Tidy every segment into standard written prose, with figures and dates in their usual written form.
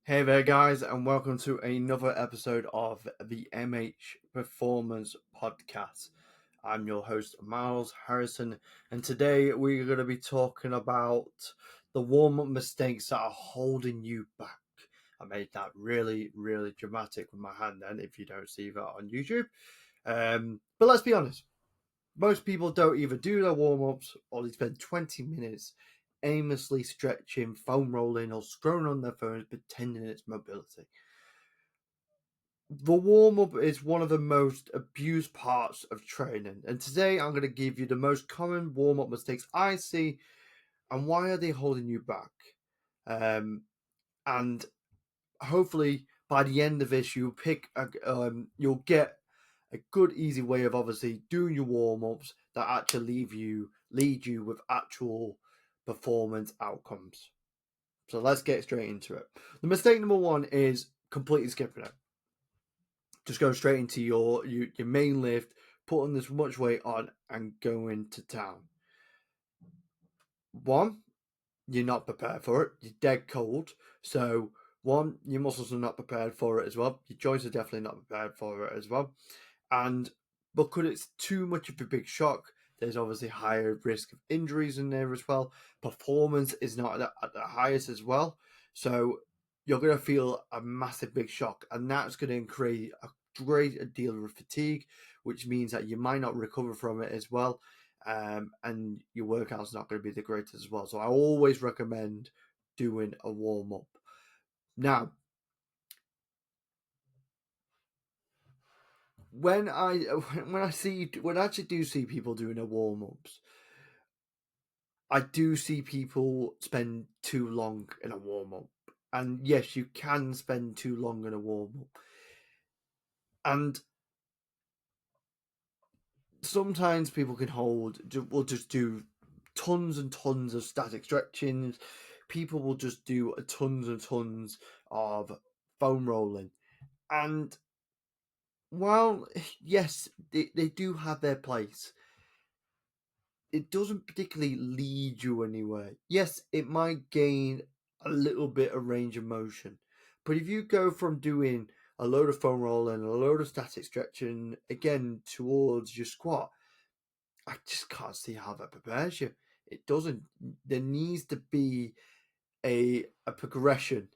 Hey there, guys, and welcome to another episode of the MH Performance Podcast. I'm your host, Miles Harrison, and today we're going to be talking about the warm up mistakes that are holding you back. I made that really, really dramatic with my hand then, if you don't see that on YouTube. But let's be honest, most people don't either do their warm ups or they spend 20 minutes aimlessly stretching, foam rolling, or scrolling on their phones pretending it's mobility. The warm up is one of the most abused parts of training, and today I'm going to give you the most common warm up mistakes I see and why are they holding you back. And hopefully by the end of this, you'll get a good, easy way of obviously doing your warm ups that actually lead you with actual performance outcomes. So let's get straight into it. The mistake number one is completely skipping it. Just go straight into your main lift, putting this much weight on, and going to town. One, you're not prepared for it. You're dead cold. So one, your muscles are not prepared for it as well. Your joints are definitely not prepared for it as well. And because it's too much of a big shock, there's obviously higher risk of injuries in there as well. Performance is not at the highest as well. So you're going to feel a massive big shock, and that's going to create a great deal of fatigue, which means that you might not recover from it as well. And your workout's not going to be the greatest as well. So I always recommend doing a warm up. Now, when I actually do see people doing their warm ups, I do see people spend too long in a warm up. And yes, you can spend too long in a warm up. And sometimes people will just do tons and tons of static stretchings. People will just do tons and tons of foam rolling. And while, yes, they do have their place, it doesn't particularly lead you anywhere. Yes, it might gain a little bit of range of motion, but if you go from doing a load of foam rolling, a load of static stretching again towards your squat, I just can't see how that prepares you. It doesn't. There needs to be a progression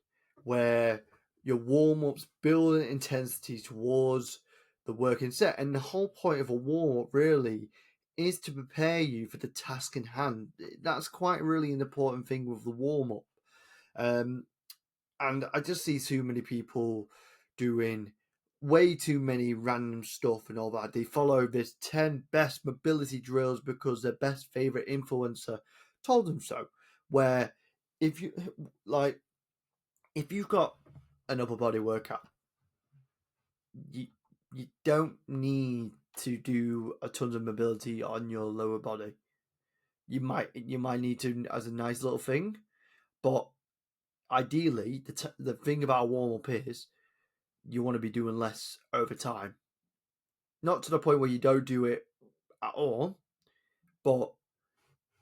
where your warm ups build an intensity towards the working set. And the whole point of a warm up really is to prepare you for the task in hand. That's quite really an important thing with the warm up. Um, and I just see too many people doing way too many random stuff and all that. They follow this 10 best mobility drills because their best favorite influencer told them so. Where if you like if you've got an upper body workout, you you don't need to do a ton of mobility on your lower body. You might need to as a nice little thing, but ideally the thing about a warm up is you want to be doing less over time. Not to the point where you don't do it at all, but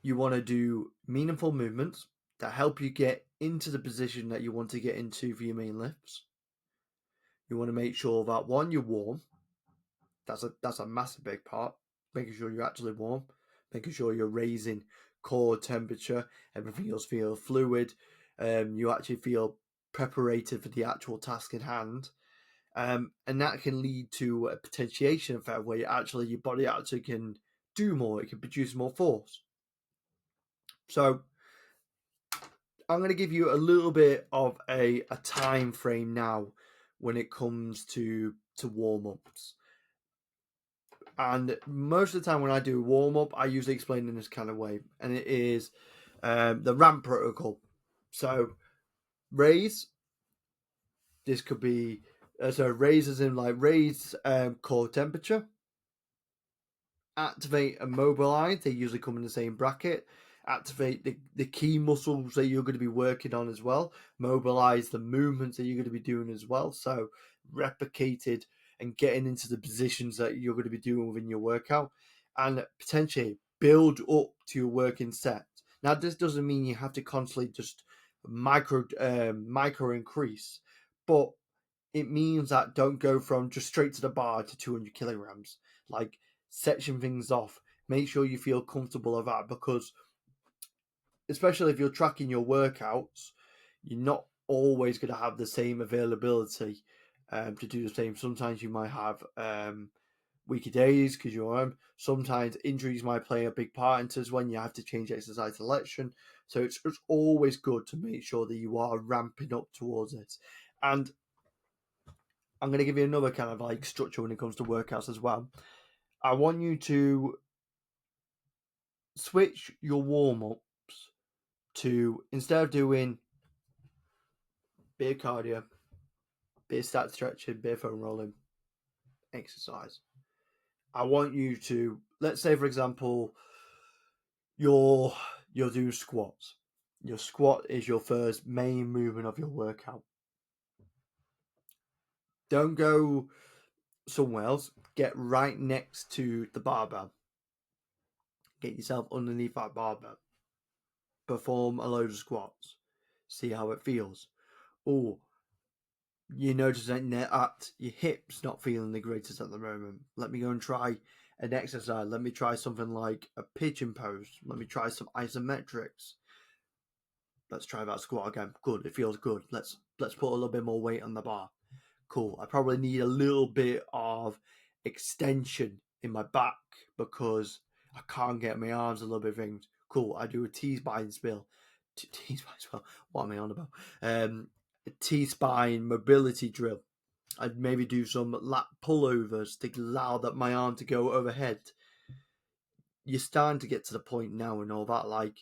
you want to do meaningful movements that help you get into the position that you want to get into for your main lifts. You want to make sure that one, you're warm. That's a massive big part. Making sure you're actually warm, making sure you're raising core temperature, everything else feel fluid. You actually feel preparated for the actual task in hand. And that can lead to a potentiation effect where your body actually can do more. It can produce more force. So I'm going to give you a little bit of a time frame now when it comes to warm ups. And most of the time when I do warm up, I usually explain in this kind of way, and it is the ramp protocol. So raise. This could be raise as in like raise core temperature. Activate and mobilize. They usually come in the same bracket. Activate the key muscles that you're going to be working on as well. Mobilize the movements that you're going to be doing as well. So replicated and getting into the positions that you're going to be doing within your workout, and potentially build up to your working set. Now, this doesn't mean you have to constantly just micro increase, but it means that don't go from just straight to the bar to 200 kilograms. Like, section things off. Make sure you feel comfortable of that, because especially if you're tracking your workouts, you're not always going to have the same availability to do the same. Sometimes you might have weaker days because you're home. Sometimes injuries might play a big part into when you have to change exercise selection. So it's always good to make sure that you are ramping up towards it. And I'm going to give you another kind of like structure when it comes to workouts as well. I want you to switch your warm ups to, instead of doing bit of cardio, bit of static stretching, bit of foam rolling, exercise. I want you to, let's say for example, you're doing squats. Your squat is your first main movement of your workout. Don't go somewhere else. Get right next to the barbell. Get yourself underneath that barbell. Perform a load of squats. See how it feels. Oh, you notice that your hips not feeling the greatest at the moment. Let me go and try an exercise. Let me try something like a pigeon pose. Let me try some isometrics. Let's try that squat again. Good, it feels good. Let's put a little bit more weight on the bar. Cool. I probably need a little bit of extension in my back because I can't get my arms a little bit things. Cool. I do a T-spine spill. T-spine spill. What am I on about? A T-spine mobility drill. I'd maybe do some lat pullovers to allow that my arm to go overhead. You're starting to get to the point now and all that, like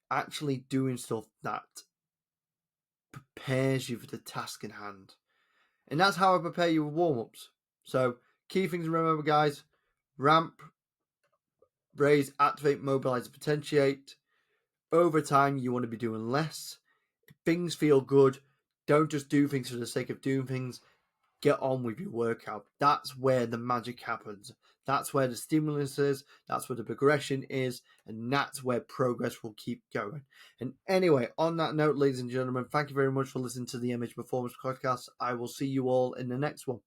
actually doing stuff that prepares you for the task in hand. And that's how I prepare you with warm-ups. So key things to remember, guys: ramp, raise, activate, mobilize, potentiate. Over time, you want to be doing less. If things feel good, don't just do things for the sake of doing things. Get on with your workout. That's where the magic happens. That's where the stimulus is. That's where the progression is. And that's where progress will keep going. And anyway, on that note, ladies and gentlemen, thank you very much for listening to the MH Performance Podcast. I will see you all in the next one.